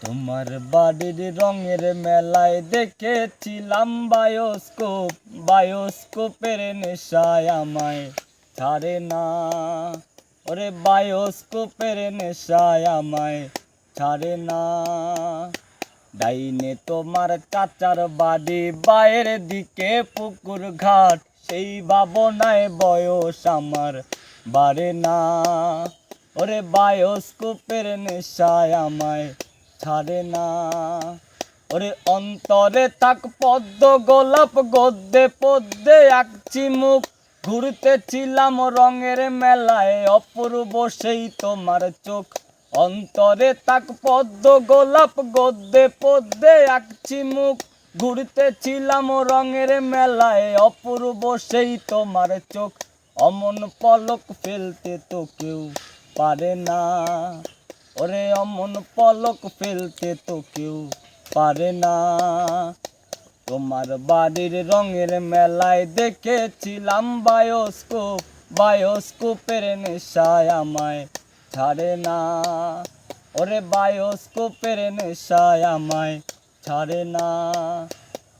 তোমার বাড়ির রঙের মেলায় দেখেছিলাম বায়োস্কোপের নেশায় আমায় ছাড়ে না। ওরে বায়োস্কোপের নেশায় আমায় ছাড়ে না। ডাইনে তোমার চাচার বাড়ি, বাইরের দিকে পুকুর ঘাট, সেই ভাবনায় বয়স আমার বাড়ে না। ওরে বায়োস্কোপের নেশায় আমায় ছাড়ে না। ওরে অন্তরে তাক পদ্ম গোলাপ, গদ্যে পদ্যে আঁকছি মুখ, ঘুরতেছিলাম রঙের মেলায়, অপূর্ব সেই তোমার চোখ। অন্তরে তাক পদ্ম গোলাপ, গদ্যে পদ্যে আঁকছি মুখ, ঘুরতেছিলাম রঙের মেলায়, অপূর্ব সেই তোমার চোখ। অমন পলক ফেলতে তো কেউ পারে না। ওরে অমন পলক ফেলতে তো কেউ পারে না। তোমার বাড়ির রঙের মেলায় দেখেছিলাম বায়োস্কোপের নেশায় আমায় ছাড়ে না। ওরে বায়োস্কোপের নেশায় আমায় ছাড়ে না।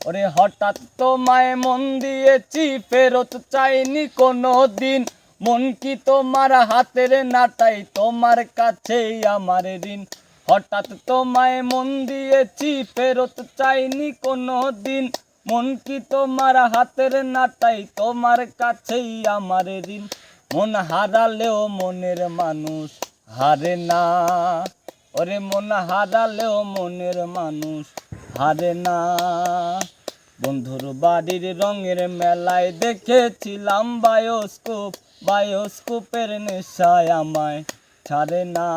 ওরে হঠাৎ তোমায় মন দিয়েছি, ফেরত চাইনি কোনো দিন। মন কি তোমার হাতের নাটাই, তোমার কাছেই আমার ঋণ। হঠাৎ তোমায় মন দিয়েছি, ফেরত চাইনি কোনো দিন। মন কি তোমার হাতের নাটাই, তোমার কাছেই আমার ঋণ। মন হারালেও মনের মানুষ হারে না। ওরে মন হারালেও মনের মানুষ হারে না। বন্ধুর বাড়ির রঙের মেলায় দেখেছিলাম বায়োস্কোপের নেশায় আমায় ছাড়ে না।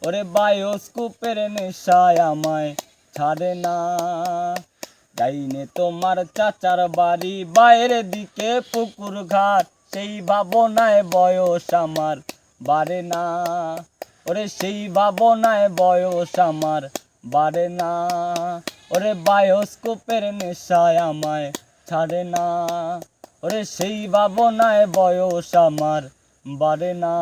ওরে বায়োস্কোপের নেশায় আমায় ছাড়ে না। ডাইনে তোমার চাচার বাড়ি, বাইরের দিকে পুকুর ঘাট, সেই ভাবনায় বয়স আমার বাড়ে না। ওরে সেই ভাবনায় বয়স আমার বাড়ে না। ওরে বায়োস্কোপের নেশায় আমায় ছাড়ে না। ওরে সেই ভাবনায় বয়স আমার বাড়ে না।